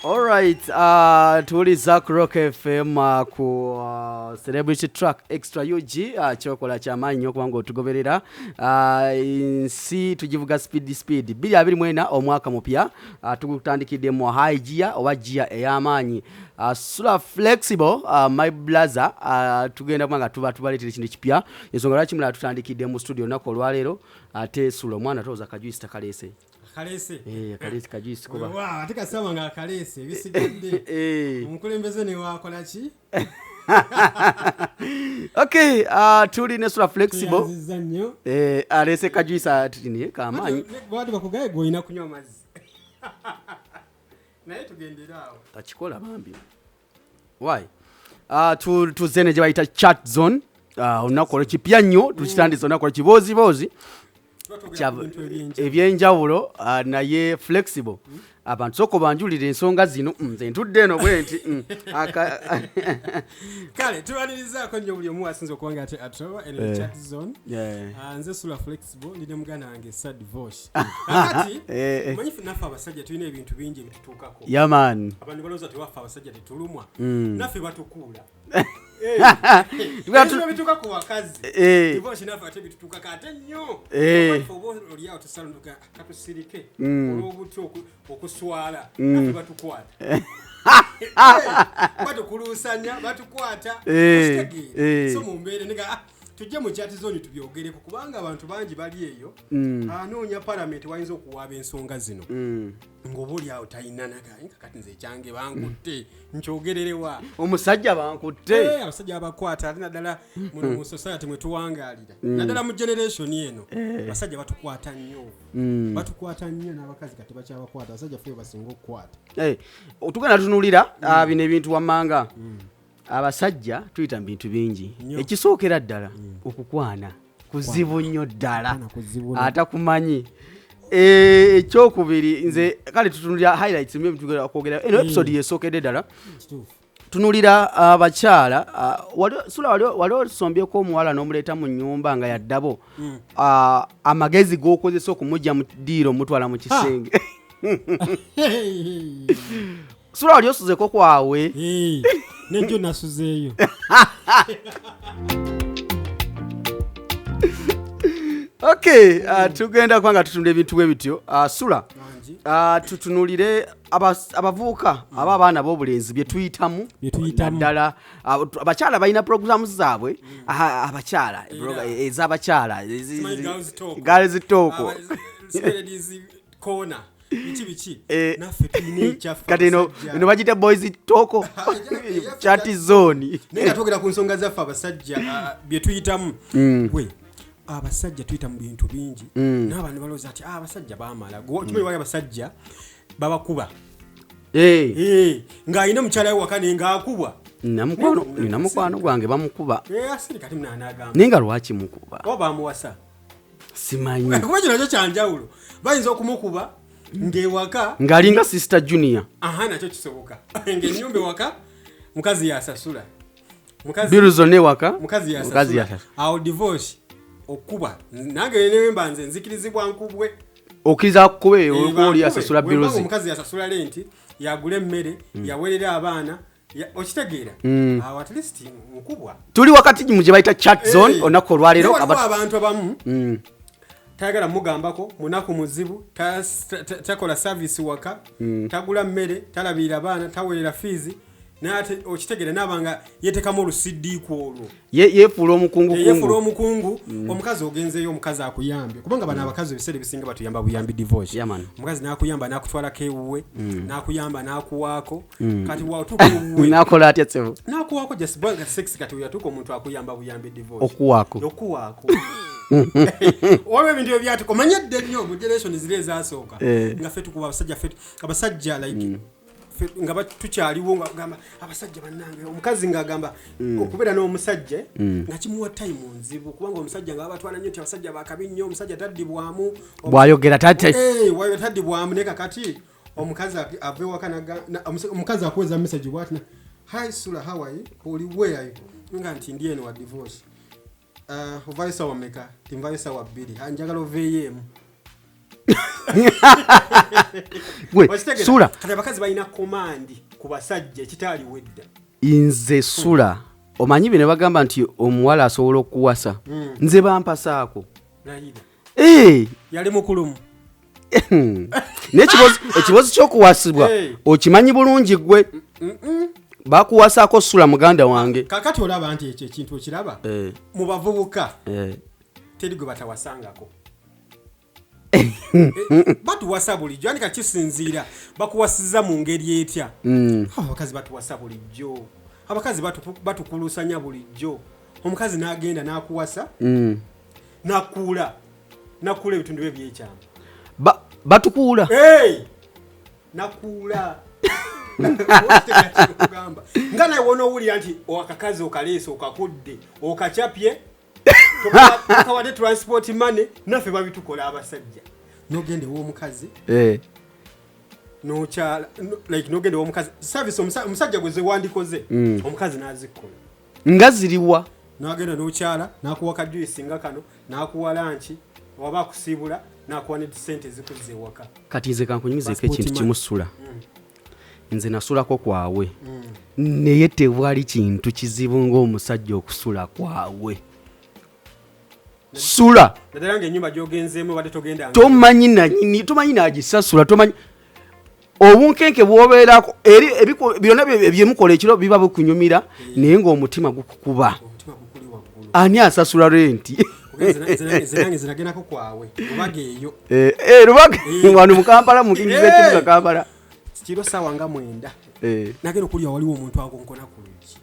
All right, tuli Zack Rock FM ku Celebrity Track Extra UG chokola cha manyo kubango otugoberera nsi tujivuga speed bili abiri mwena omwaka mupya tukutandikide mu high gear oba gear eyamanyi sula flexible my brother tugenda kubanga tubaletera kintu kipya ensonga lwaki mula tutandikide mu studio nako lwalero ate sula omwana toza kajuice takalese Kalese. Kalese kajuice kuba. Wow, atika sawa nga kalese bisigende. Omukulembeze ne wakola ki? Okay, tuli nesula flexible. Alese kajuice atini kamanyi. Bwati bakugaye goina kunywa amazi. Naye tugendera awo. Takikola bambi. Why? Tuzene je bayita chat zone. Unakola kipya nnyo tukitandiza unakola kibozi. Ebyenjawulo naye flexible abantu soko banjulira ensonga zino nze ntudde eno bwenti kale tubanirizaako nnyo buli omu asinza okubanga ate atoba eno chat zone nze sula flexible ndine muganda wange sad divorce akati manyi naffe abasajja tulina ebintu bingi ebitutuukako yaman abantu balowooza tewaffe abasajja tetulumwa naffe batukuula bituka ku bakazi divorce naffe ate bitutuuka kate nnyo oliawo tusalunduka katusirike olw'obuti okuswala naffe batukwata batukuluusanya batukwata so mumbeere nega tujje mu chat zone tubyogereko kubanga abantu bangi bali eyo anoonya parliament wayinza okuwaaba ensonga zino ng'oba awo talina nagayinga kati nze ekyange bankutte nkyogererewa omusajja bankutte abasajja abakwata ate naddala muno mu society mwe tuwangaalira naddala mu generation eno abasajja batukwata nnyo n'abakazi kati bakyabakwata abasajja ffe basinga okukwata tugenda tunulira bino ebintu wammanga abasajja tuyita mu bintu bingi ekisookera ddala okukwana kuzibu nnyo ddala atakumanyi ekyokubiri nze kale tutunulira highlights mwe tugenda kwogera eno episode yesookedde ddala tunulira abakyala wali osombyeko omuwala n'omuleeta mu nnyumba nga yaddabo amagezi g'okozesa okumujja mu ddiiro omutwala mu kisenge sula wali osuzeko kwawe nenjo nasuzeeyo okay tugenda kubanga tutunda ebintu bwe bityo sula tutunulire abavuuka abaana b'obulenzi bye tuyitamu naddala abakyala balina programs zaabwe abakyala ez'abakyala girls talk biki naffe tulina ekyaffe kati eno bagita boys talk chat zone naye twogera ku nsonga zaffe abasajja bye tuyitamu we abasajja tuyita mu bintu bingi n'abantu balowooza ati abasajja baamala kimanyi wali abasajja babakuba ng'alina mukyala we waka naye ng'akubwa nina mukwano gwange bamukuba asiri kati munaanagamba naye nga lwaki mukuba oba bamuwasa simanyi kuba kino nakyo kyanjawulo bayinza okumukuba ng'ewaka ng'alinga sister junior nakyo kisoboka ng'ennyumba ewaka mukazi yasasula biru zonna ewaka mukazi yasasula awo divorce okuba nange nemba nze nzikirizibwa nkubwe okiriza kukube oli asasula biru zi omukazi yasasula lenti yagula emmere yawerera abaana okitegeera awo at least nkubwa tuli wakati mu gye bayita chat zone onako olwaleero abantu abamu tayagala mugambako munaku muzibu takola service waka tagula mmere talabira abaana tawerera fees nate okitegeera nabanga yetekamu olusiddiiko olwo yefuula omukungu omukazi ogenzeeyo omukazi akuyambye kubanga bano abakazi ebiseera ebisinga batuyamba buyambi divorce omukazi nakuyamba nakutwalako ewuwe nakuyamba nakuwaako kati watuuka ewuwe nakola atya tsevu nakuwaako just banga sex kati yatuuka omuntu akuyamba buyambi divorce okuwaako waliwo ebintu ebyatuko manyedde nnyo mu generation ziri ezasooka nga ffe tukuba abasajja like nga tukyaliwo nga gamba abasajja bannange omukazi ng'agamba okubeera n'omusajja nga kimuwa time nzibu kubanga omusajja nga babatwala nnyo nti abasajja bakabi nnyo omusajja taddibwamu bw'ayogera taddibwamu naye kakati omukazi ava ewaka omukazi akuweza message bw'ati hi Sula how are you oli where are you nga nti ndi eno wa divorce ovayo sawa meka timvayo sawa bbiri njagala oveeyo emu Gwe sula kati abakazi balina komandi ku basajja ekitaali wedda. Nze sula omanyi bino bagamba nti omuwala asobola okuwasa. Nze bampasaako. Yali mukulumu. Ekibozi ky'okuwasibwa okimanyi bulungi gwe. Bakuwasaako sula muganda wange. Kakati olaba nti ekyo ekintu okiraba mu bavubuka teri gwe batawasangako. Batuwasa bulijjo andika kisinziira bakuwasiza mu ngeri etya. Abakazi batuwasa bulijjo. Abakazi batukulusanya bulijjo. Omukazi n'agenda n'akuwasa n'akuula ebitundu bye by'ekyama. Batukuula n'akuula nga naye wona owulira nti akakazi okaleese okakudde okacapye tokawadde transport money naffe babitukola abasajja. Nogende w'omukazi nokyala nogende w'omukazi service omusajja gwe ze wandikoze omukazi n'azikola nga ziriwa. Nagenda n'okyala n'akuwa kajuisi nga kano n'akuwa lanchi waba akusiibula n'akuwa ne sente zikuzze ewaka. Kati nze kankunyumizeeko ekintu kimu sula. Nze nasulako kwawe naye tewali kintu kizibu ng'omusajja okusula kwawe. Sula naddala ng'ennyumba gy'ogenzeemu badde togenda tomanyi nagisasula tomanyi obunkenke bw'obeerako eri byonna byemukola ekiro biba bukunyumira naye ng'omutima gukukuba. Ani asasula renti? Zenange zinagendako kwawe Lubage eyo. Lubage wano mu Kampala mu kingiza ekibuga Kampala. Kiro sawa nga 9. Nagenda okulya waliwo omuntu akonkona ku lugi.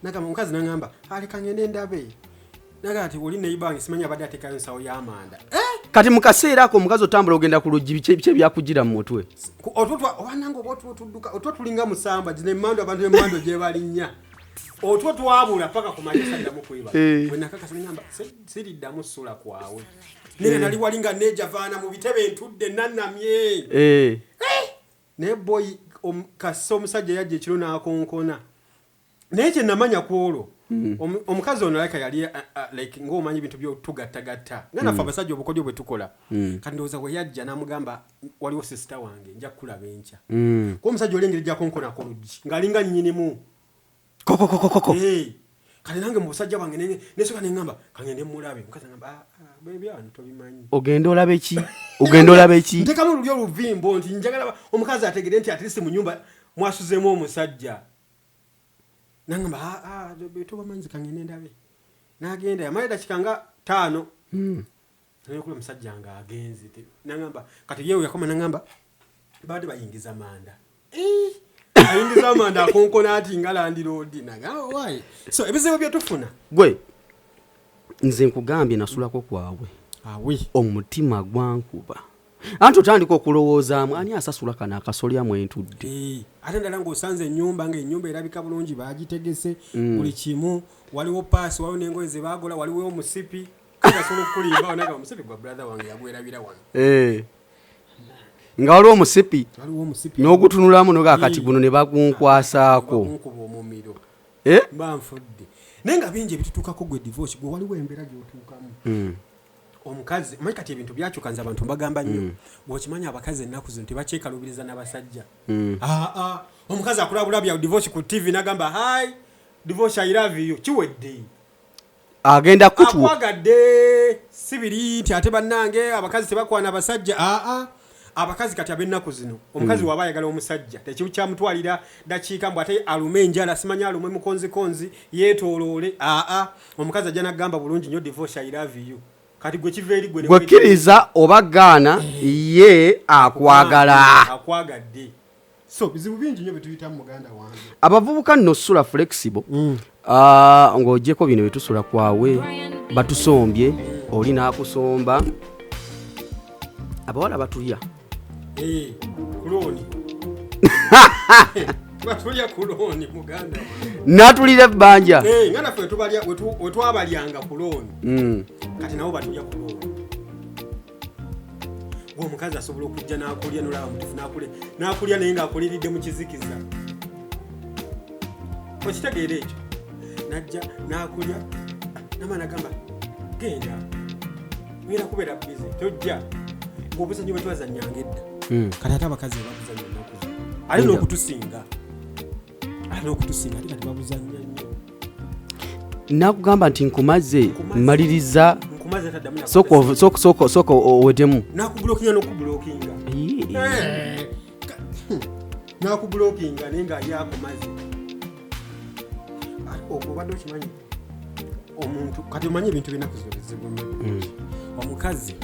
Naga mukazi nangamba aleka ngende ndabe. Naga ati oli neibangi simanya abadde atekayo ensawo y'amanda. Kati mu kaseera ako omukazi otambula ogenda ku lugi bice byakugira mu mutwe. Owananga otwo tulinga musamba gine emmando abantu emmando gye balinnya. Otwo twabula paka ku malisa ddamu kwiba. Bwe nakakasa ngamba siriddamu sula kwawe. Nene nali walinga neja vaana mu bitebe ntudde nannamye. Ne boy omukasa omusajja yajja ekiro n'akonkona. Naye kye namanya kwolwo omukazi ono yali like ng'omanyi ebintu byotugattagatta nga naffe abasajja obukodyo bwe tukola. Kati ndowooza bwe yajja n'amugamba waliwo sisita wange nja kukulaba enkya. Kuba omusajja olengeri gy'akonkona ku luggi ng'alinga nnyinimu. Koko. Kale nange mu busajja bwange nesoka nengamba kangende mulabe. Mukazi ngamba bebi ano tobimanyi. Ogenda olabe ki? Ntekamu lulyo oluvimbo nti njagala omukazi ategere nti at least mu nyumba mwasuzeemu omusajja. Nangamba tobamanyi kangende ndabe. N'agenda yamala eddakiika nga 5. Naye kula omusajja nga agenze. Nangamba kati yewe yakoma nangamba badde bayingiza manda. Ayingiza manda akonkona ati nga landiroodi naga why. So ebizibu byetufuna. Gwe nze nkugambye nasulako kwawe. Omutima gwankuba. Anti otandika okulowoozaamu ani asasula kana akasolya mu entudde. Ate ndala ng'osanze ennyumba ng'ennyumba erabika bulungi baagitegese buli kimu waliwo paasi waliwo n'engoye ze baagola waliwo omusipi kasobola okulimba onaga omusipi gwa brother wange yagwerabira wano. Nga waliwo omusipi n'ogutunulamu noga kati guno ne bagunkwasaako. Mba nfudde. Naye nga bingi ebitutuukako gwe divorce gwe waliwo embeera gy'otuukamu. Omukazi omanyi kati ebintu byakyuka nze abantu mbagamba nnyo bw'okimanya abakazi ennaku zino tebakyekalubiriza n'abasajja. Omukazi akulabulabya divorce ku TV n'agamba hi divorce I love you kiwedde. Agenda kutuwa. Akwagadde sibiri nti ate bannange abakazi tebakwana abasajja. Abakazi kati ab'ennaku zino omukazi waba ayagala omusajja tekibu kyamutwalira dakiika mbw ate alume enjala simanya alume mukonzikonzi yeetooloole. Omukazi ajja n'agamba bulungi nnyo divorce I love you. Kati gwe kiva eri gwe gwekkiriza oba gaana ye akwagadde. So bizibu bingi nnyo betuyitamu muganda wange. Abavubuka nno sula flexible. Ng'ogyeko bino betusula kwawe batusombye oli n'akusomba. Abawala batulya. Kuloni. Batulya kuloni muganda. Natulira ebbanja. Nga naffe wetwabalyanga kuloni. Kati nabo batulya kuloni. Omukazi asobola okujja n'akulya n'olaba mutufu n'akulya naye ng'akuliridde mu kizikiza. Okitegeera ekyo. Najja n'akulya n'amana gamba genda. ngera kubeera busy tojja ng'obuzannyo bwe twazannyanga edda kati ate abakazi babuzannya ennaku zino alina okutusinga ate kati babuzannya nnyo nakugamba nti nkumaze mmaliriza soko owetemu nakubulokinga n'okubulokinga nakubulokinga naye nga yakumaze obadde okimanyi omuntu kati omanyi ebintu binaku zino bizibu omukazi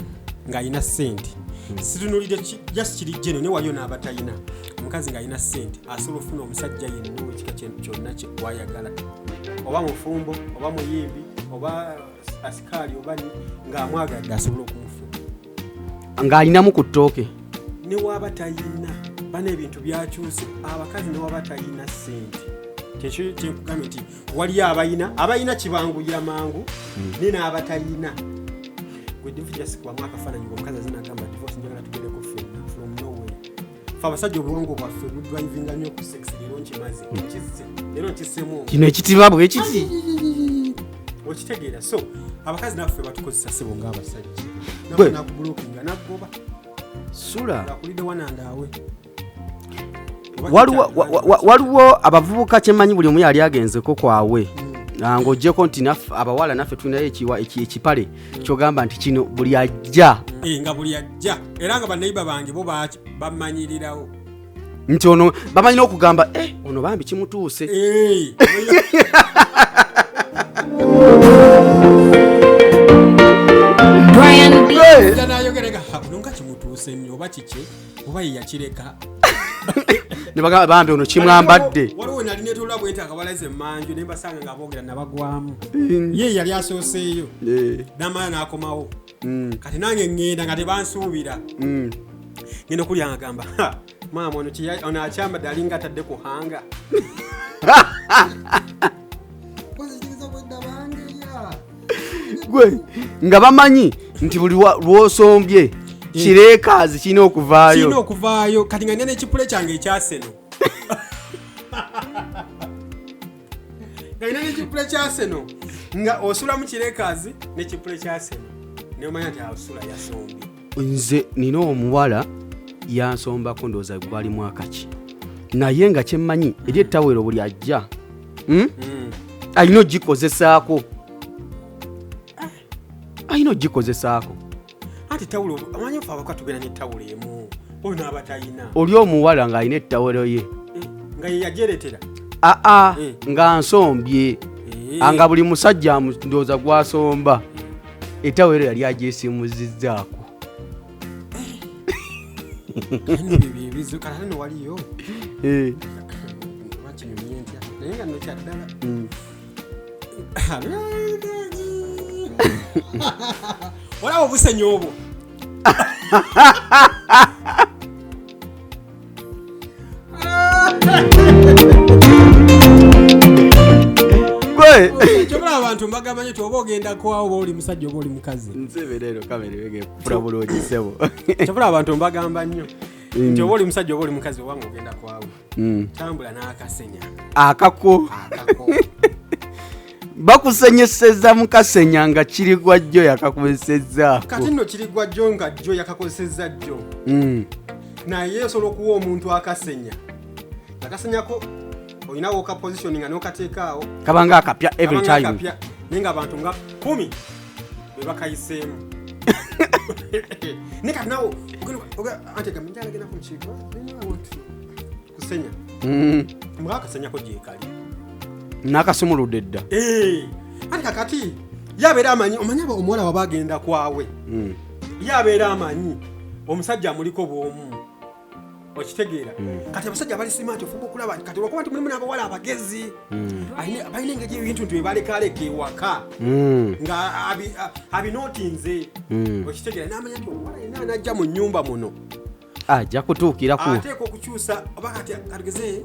ng'alina ssente situnulire just kiri jeno ne waliyo n'abatalina omukazi ng'alina ssente asobola ofuna omusajja yenna ow'ekika kyonna kyewayagala oba mufumbo oba muyimbi oba asikaali oba ng'amwagadde asobola okumufuna ng'alinamu ku ttooke ne waba talina bana ebintu byakyuse abakazi ne waba talina ssente kyekugambye nti waliyo abayina kibanguyira mangu ne n'abatalina gwe divorce jasikwamu akafaananyi omukazi azinagamba divorce njagala tugendeko ffenna from nowhere fe abasajja obulongo bwaffe budrivinga nnyo ku sex leero nkimaze leero nkissemu kino ekitiba bwe kiti okitegeera so abakazi naffe batukozesa sebo ng'abasajja nakubulokinga nagoba sula akulidde wanandaawe waliwo abavubuka kyemmanyi buli omu yali agenzeko kwawe ng'oggyeko nti abawala naffe tulinayo ekipale kyogamba nti kino buli ajja nga buli ajja era nga bannayiba bange bo bamanyirirawo nti ono bamanyi n'okugamba ono bambi kimutuuse nayogerega nonga kimutuuse nnyo oba kiki oba yeyakireka ne bagamba bambi ono kimwambadde waliwo nali netolwa bwenti akabalaze emmanju ne mbasanga nga boogera nabagwamu ye yali asooseeyo n'amala n'akomawo kati nange ŋŋenda nga tebansuubira ngenda okulya ngagamba maama ono akyambadde alinga atadde ku hanga gwe nga bamanyi nti buli lwosombye kireekaazi kirina okuvaayo kati nga nina ekipule kyange ekyaseno nga nina n'ekipule kyaseno nga osula mu kireekaazi n'ekipule kyaseno nomanya nti osula yasombye nze nina omuwala yansombako ndowooza gwali mwaka ki naye nga kyemmanyi eri ettawero buli ajja alina ogikozesaako anti tawulo amanyi ofa abaka tugenda n'ettawulo emu oyo n'abatalina oli omuwala ng'alina ettawulo ye nga ye yajeretera nga nsombye nga buli musajja ndowooza gwasomba ettawulo yali agyesiimuzizzaako kalano waliyo bakinyumye ntya naye nga nno kyaddala olaba obusenyo obwo kyobula abantu mbagamba nyo oba ogendako awo oba oli musajja oba oli mukazi kyobula abantu mbagamba nnyo nti oba oli musajja oba oli mukazi obanga ogendako awo tambula n'akasenya akako bakusenyeseza mukasenya nga kiri gwa jjo yakakozesezzaako kati nno kiri gwa jjo nga jjo yakakozesezza jjo naye osobola okuwa omuntu akasenya akasenyako olinawo okapositioninga n'okateekaawo kabanga akapya every time naye nga abantu nga 10 be bakayiseemu ne kati nawo antegamba njala genda ku mukiiko kusenya mwakasenyako gyekali nakasumuludde dda ati kakati yabeera amanyi omanyi omuwala waba agenda kwawe yabeera amanyi omusajja amuliko bwomu okitegeera kati abasajja bali simanti ofuba okulaba kati olwokuba nti mulimu n'abawala abagezi balina engeri ebintu nti webalekaleka ewaka nga abinootinze okitegeera n'amanya nti omuwala yena anajja mu nnyumba muno ajja kutuukiraku ateeka okukyusa oba kati kategeze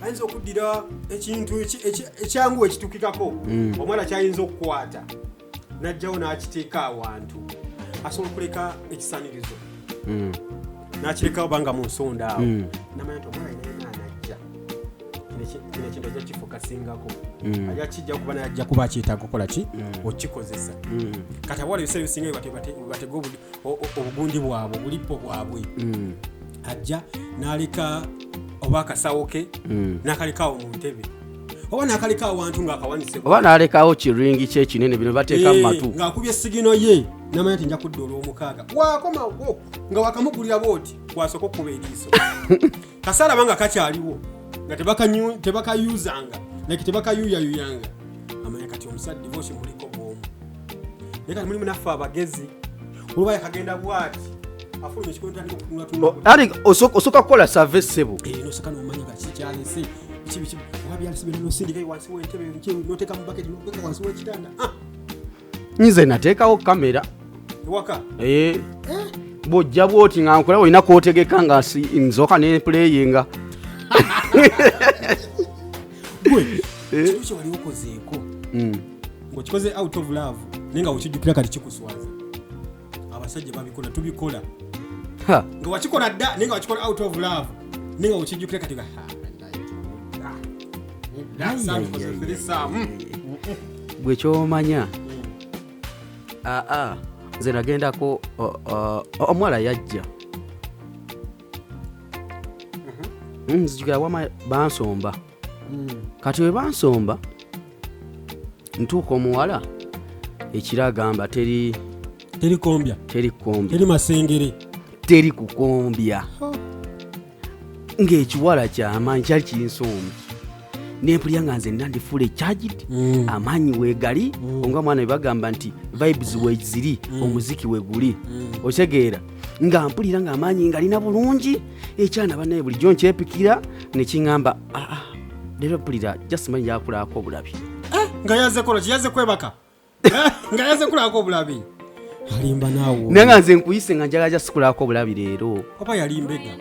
ayinza okuddira ekintu ekyangu ekitukikako omwana kyayinza okukwata najjawo n'akiteeka awantu asobola okuleka ekisanirizo n'akireka obanga mu nsonda awo namanya nti omwana yena anajja kino ekintu ajja kifokasingako ajja kijja kuba naye ajja kuba akiyitaako kola ki okikozesa kati abawala ebiseera ebisinga batega obugundi bwabwe obulipo bwabwe ajja n'aleka oba akasawo ke n'akalekaawo mu ntebe oba n'akalekaawo wantu ng'akawanise oba n'alekaawo kiringi kye kinene bino bateeka mu matu ng'akubye sigino ye n'amanya nti nja kudda olw'omukaaga waakomawo nga wakamugulira booti kwasooka okuba eriiso kasaalaba nga kakyaliwo nga tebakayuzanga like tebakayuyayuyanga amanya kati omusajja divorce muliko bwomu naye kati mulimu naffe abagezi oluba yakagenda bwati afuluma ekikondo tandika okutunulatunula osooka kukola save ssebo nosooka n'omanya nga kikyalese kibi owabyalese byonna nosindikayo wansi w'entebe noteeka mu baketi noteka wansi w'ekitanda nze nateekawo kamera ewaka bw'ojja bwoti nga nkola olina kwotegeka nga nzooka nepuleyinga gwe kitu kye wali okozeeko ng'okikoze out of love naye nga wekijjukira kati kikuswaza abasajja babikola tubikola nga wakikola dda naye nga wakikola out of love naye nga wekijjukira kati bwe kyomanya nze nagendako omuwala yajja nzijukira wama bansomba kati we bansomba ntuuka omuwala ekiragamba teri kombya teri masengere teri kukombya ng'ekiwala kyamaanyi kyali kinsombye nempulya nga nze nandifula ekyagidi amaanyi weegali onga mwana webagamba nti vibes weziri omuziki weguli otegeera nga mpulira nga amaanyi ngalina bulungi ekyana banaye bulijjo nkyepikira nekiŋŋamba leero mpulira jasimanyi yakulaako obulabi nga yaze kola kiyaze kwebaka nga yaze kulaako obulabi alimba naawo naye nga nze nkuyise nga njagala jasikulaako obulabi leero papa yalimbega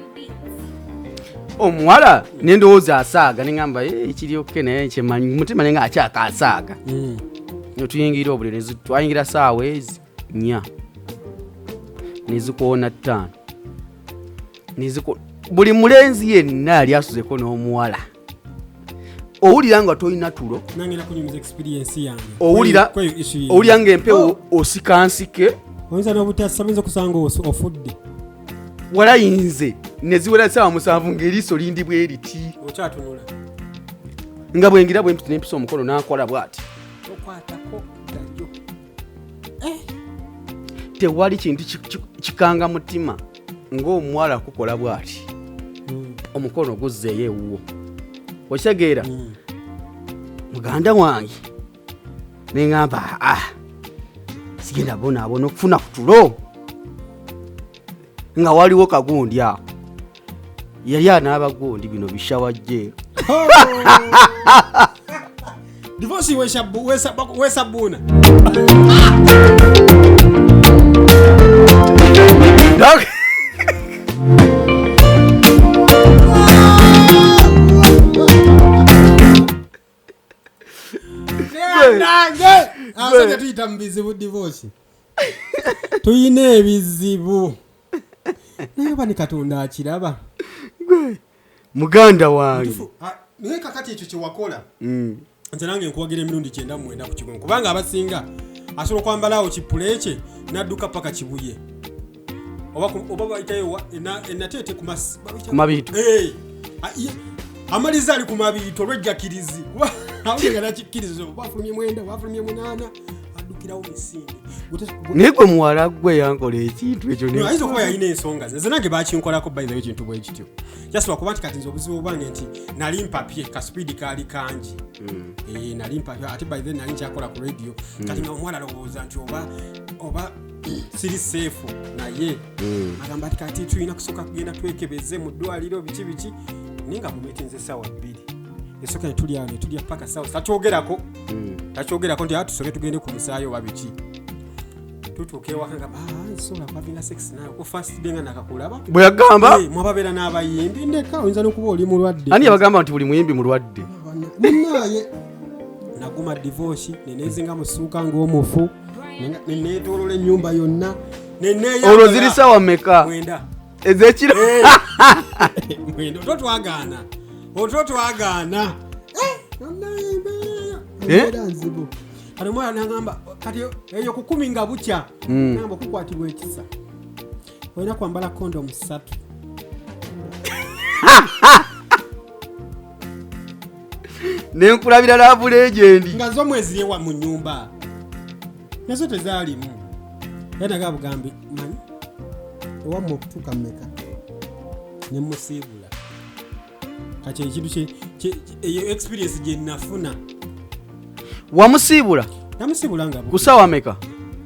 omuwala nendowooza asaaga neŋŋamba ekiryoke naye kyemanyi mutima naye nga akyaka asaaga netuyingira obule twayingira saawa ezi 4 nezikoona 5 buli mulenzi yenna yali asuzeko n'omuwala owulira nga tolina tulo owulira ng'empewo osikansike oyinza n'obutasaminza kusanga ofudde walayinze neziwera saawa 7 ng'eriiso lindi bwe riti okyatunula nga bwengira bwe mpita nempisa omukono n'akola bw'ati okwatako dajjo tewali kintu kikanga mutima ng'omuwala kukola bw'ati omukono guzzeeyo ewuwo okitegeera muganda wange neŋŋamba sigenda bonaabona okufuna ku tulo nga waliwo kagundi ako yali anaabagundi bino bishawajje divorce wesabuuna abasajja tuyita mu bizibu divorce tuyina ebizibu naye bani katonda akiraba muganda wange naye kakati ekyo kyewakola nze nange nkuwagira emirundi 9 ku kigongo kubanga abasinga asobola okwambalawo kipule kye n'adduka paka kibuye oba bayitayo enateete ku mabiito amaliza ali ku mabiito olwejjakirizi awulinga nakikkiriza oba afulumye 9 oba afulumye 8 addukirawo misinde naye gwe muwala gwe yankola ekintu ekyo ayinza okuba yalina ensonga ze nange bakinkolako bayizayo ekintu bwe kityo kyasiba kuba nti kati nze obuzibu bwange nti nali mpapye kaspeedi kaali kangi nali mpapye ate bayizayo nali nkyakola ku radio kati nga omuwala alowooza nti oba siri seefu naye agamba ati kati tulina kusooka kugenda twekebeze mu ddwaliro biki naye nga mumetinze essaawa 2 esooka netulya paka sawa takyogerako nti tusooke tugende ku musaayi oba biki tutuuka ewaka nga nsobola kubavinga sex naye ku first day nga nakakulaba bwe yagamba mwababeera n'abayimbi ndeka oyinza n'okuba oli mulwadde ani yabagamba nti buli muyimbi mulwadde naye naguma divorce nenezinga musuuka ng'omufu neneetoolola ennyumba yonna olwo ziri sawa mmeka 9 ezekiro mwenda ototwagaana nzibu kati omwana nagamba kati eyo kukumi nga bukya namba okukwatibwa ekisa olina kwambala kondomu 3 nenkulabira laavu legendi nga zo mwezi yewa mu nyumba nazo tezaalimu yanaga bugambi manyi ewamma okutuuka mmeka nemusiibula kati ekintu eyo experience gye nafuna. Wamusiibula? Namusiibula nga kusawa meka?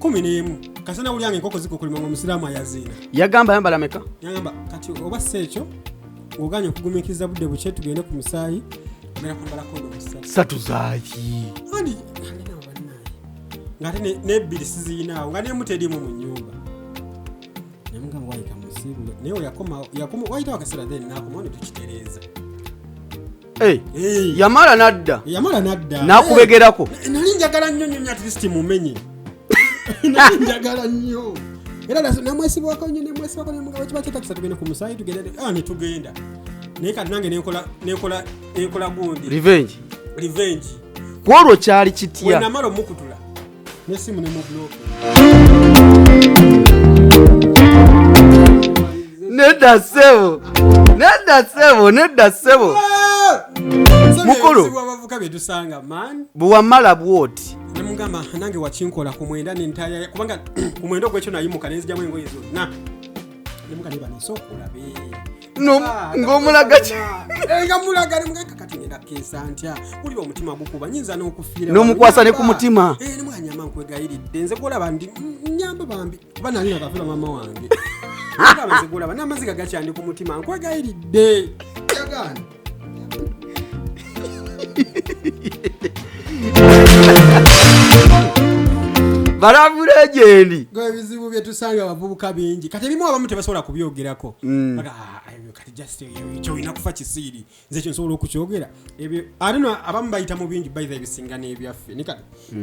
11 kasana ulyange enkoko zikokulima ngo musiraamu ayaziina. Yagamba yambala meka? Yagamba kati oba sekyo ngoganya okugumiikiriza budde bukye tugende ku musaayi ngera kwambala kondomu 3 zaaki andi ngate n'ebbiri siziinaawo nga nemuteriimu mu nnyumba nemugamba wayika musiibule naye yakoma wayitawo akaseera then naakoma ne tukitereeza. Yamala nadda nakubegerako nali njagala nnyo nnyo at least mumenye nali njagala nnyo era namwesibwako nnyo nemwesibwako nemugamba kiba kitakisa tugende ku musaayi tugende ne tugenda naye kati nange nekola gundi revenge kwolwo kyali kitya wenamala omukutula nesimu nemubloka nedda sebo mukulu abavuka byetusanga man bwamala bwoti nemugamba nange wakinkola ku mwenda nentaya kubanga ku mwenda gwekyo nayimuka nenzijamu engoye zonna nemugamba banesokulabe ng'omulaga nga mulaga nemugamba kati ngenda keesa ntya uli omutima gukuba nyinza n'okufiira n'omukwasa ne ku mutima nemuganyama nkwegayiridde nze kulaba ndi nyamba bambi kuba nali nakafiira mama wange nze kulaba n'amaziga gakyandi ku mutima nkwegayiridde yagana balabula egendi ebizibu byetusanga abavubuka bingi kati ebimu abamu tebasobola kubyogerako kati just ekyo olina kufa kisiiri nze ekyo nsobola okukyogera ebyo alino abamu bayita mu bingi bayiza ebisinga n'ebyaffe nikati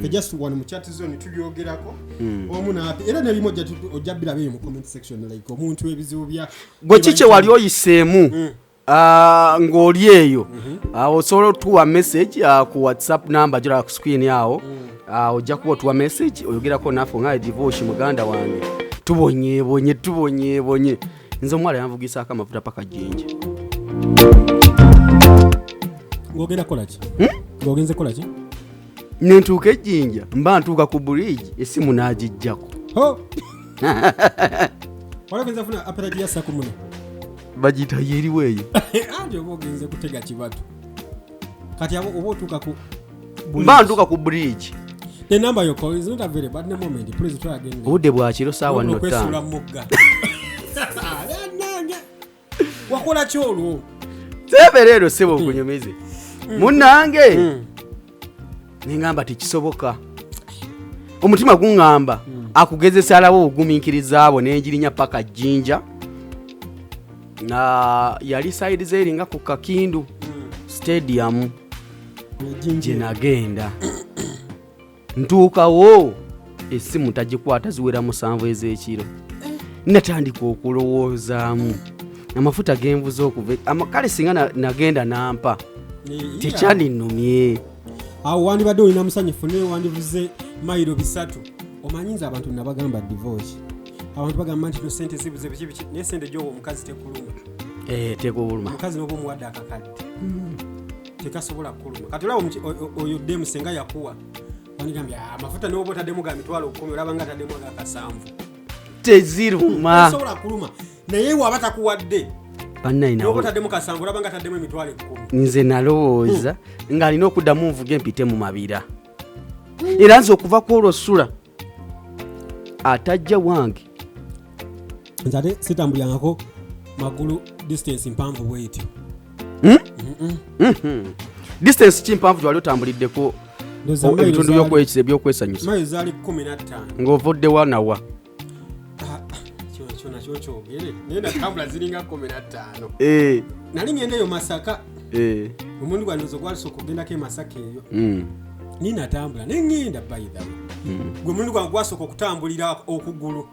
just wano mu chat zone tubyogerako omu naapi era nebimu ojja birabiri mu comment section like omuntu ebizibu bya gwe kikye wali oyiseemu ng'oli eyo osobola otuwa message ku whatsapp number gyolaba ku screen awo ojja kuba otuwa message oyogerako naffe nga divorce muganda wange tubonyeebonye nze omuwala yanvugisaako amafuta paka jinja ng'ogenda kolaki ng'ogenze kolaki nentuuka ejjinja mba ntuuka ku bridge esimu naagijjako walagenza funa apelati ya saku muno bagita yeriweeyo andi oba ogenze kutega kibatu kati abo oba otuuka ku mba ntuuka ku bridge. The number you call is not available at the moment. Please try again. Budde bwakiro sawa no time. Wakola kyolwo. Seberero sebo kunyumize. Munange. Ningamba tikisoboka. Omutima gungamba akugezesa alabo ogumiikiriza abo n'enjirinya paka jinja. Yali side zeringa ku Kakindu stadium. Jinja nagenda. Ntuukawo esimu tagikwata ziwera 7 ez'ekiro. Natandika okulowoozaamu amafuta genvuza okuva amakale singa nagenda nampa tekyandinumye. Awo wandibadde olina musanyufu naye wandivuze mayiro 3 omanyinza abantu nabagamba divorce abantu bagamba nti sente zibuze biki naye sente gyowo omukazi tekuluma tekuluma omukazi n'oba omuwadde akakadde tekasobola kuluma kati olaba oyo demu senga yakuwa wanigambye amafuta n'oba otaddemu ga mitwalo 10 olaba nga taddemu aga 7 teziruma tesobola kuluma naye waba takuwadde n'oba otaddemu 7 olaba nga taddemu emitwalo 10. Nze nalowooza ng'alina okuddamu nvuge mpite mu mabira era nze okuva ku olwo sula atajja wange nzate sitambulangako magulu distance mpanvu bwetyo. Distance kimpanvu twali otambuliddeko ebitundu by'okwekisa ebyokwesanyusa mayo zaali 15 ng'ovodde wanawa nakyo kyogere naye natambula ziringa 15 nali ngendeyo Masaka omuntu gwandozo gwalisooka okugendako Masaka eyo ninatambula nengenda bayida gwe omuntu gwange gwasooka okutambulira okugulu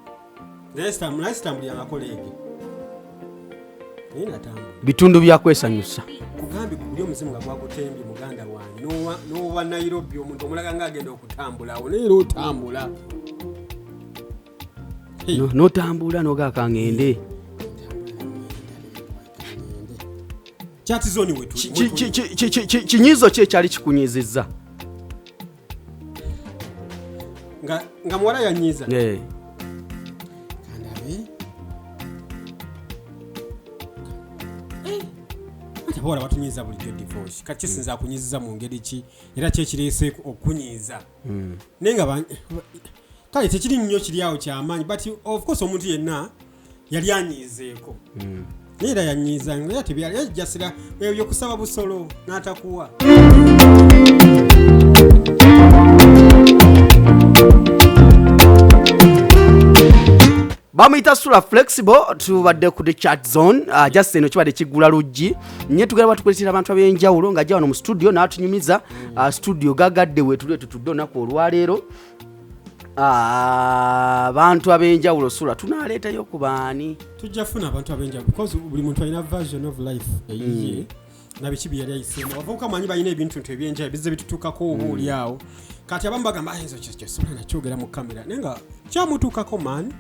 naye sitambuliranga kolege nina tambula bitundu bya kwesanyusa kugambi gulyo muzimu nga gwakutembi muganda wange no Nairobi omuntu omulaga nga agenda okutambula awo leero otambula no tambula no gaka ngende chat zone wetu kinyizo kye kyali kikunyizizza nga mwala yanyiza kandabe bora batunyiza bulijjo divorce kati sinza kunyiza mu ngeri ki era kye kireese okunyiza nenga kale tekiri nnyo kiri awo kyamaanyi but of course omuntu yenna yali anyizeeko era yanyiza nga tebyali yajjasira ebyo kusaba busolo n'atakuwa bamuyita sula flexible tubadde ku the chat zone just eno kibadde kigula luggi nye tugala batukuletera abantu ab'enjawulo nga ajja wano mu studio n'atunyumiza studio gagadde weetulwe tutudde olunaku olwaleero abantu ab'enjawulo sula tunaleetayo ku baani tujja funa abantu ab'enjawulo because buli muntu alina version of life eyiye nabiki bye yali ayiseemu abavubuka manyi balina ebintu ebyenjawulo bizze bitutuukako oba oli awo kati abamu bagamba enzo kyo sula nakyogera mu kamera naye nga kyamutuukako man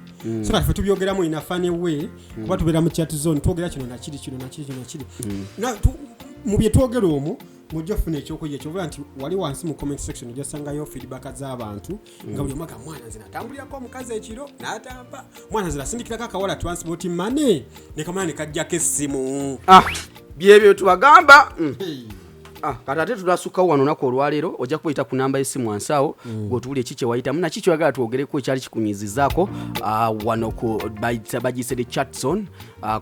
so kati fe tubyogeramu inafane we kuba tubeera mu chat zone twogera kino nakiri mu bye twogera omwo mujja funa ekyokulya ekyobola nti wali wansi mu comment section ojasangayo feedback z'abantu nga buli omwaga mwana nze natambulirako omukazi ekiro n'atamba mwana nze nasindikirako akawala transport money ne kamala ne kajjako essimu byebyo tubagamba kati ate tunasukkawo wano nako olwaleero ojja kubuyita ku namba y'essimu wansawo gweotuwulira ekiki wayitamu naki kyoyagala twogereko ekyali kikunyizizaako wano bagiyise the chat zone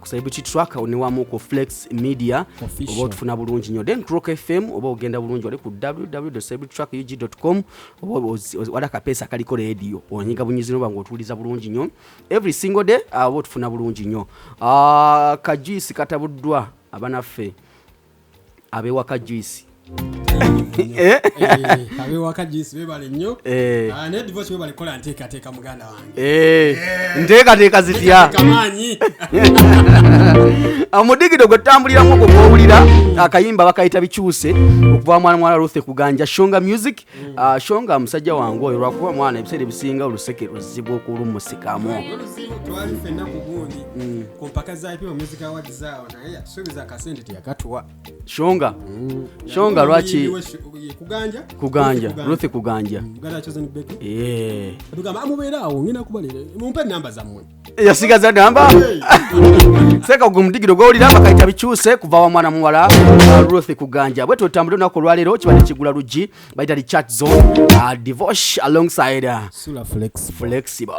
ku celebrity track ne wamu ku flex media oba otufuna bulungi nnyo then rock fm oba ogenda bulungi wali ku www.celebritytrackug.com oba wali akapeesa kaliko radio onyiga bunyizi noba ng'otuwuliza bulungi nnyo every single day oba otufuna bulungi nnyo kajuisi katabuddwa abanaffe abewaka juice abewaka juice bebale nnyo ne divorce bebale kola nteekateeka muganda wange nteekateeka zitya kamanyi omudigido gwetambuliramu ogwo gwowulira akayimba bakayita bikyuse okuva mwana Ruth kuganja shonga music shonga musajja wange oyo lwakuba mwana ebiseera ebisinga oluseke luzibwa okulumusikamo twali fenna ku gundi ku mpaka za IPO music awards zaawo naye yatusuubiza akasente teyakatuwa shonga lwaki kuganja Ruth kuganja muganda chosen beke tugamba amubeera awo ngina kubalira mumpe namba zammwe yasigaza namba seka gumudigido gwowulira bakayita bikyuse kuva wa mwana muwala Ruth kuganja bwe tutambula olunaku olwaleero kibadde kigula luggi bayita the chat zone divorce alongside Sula flexible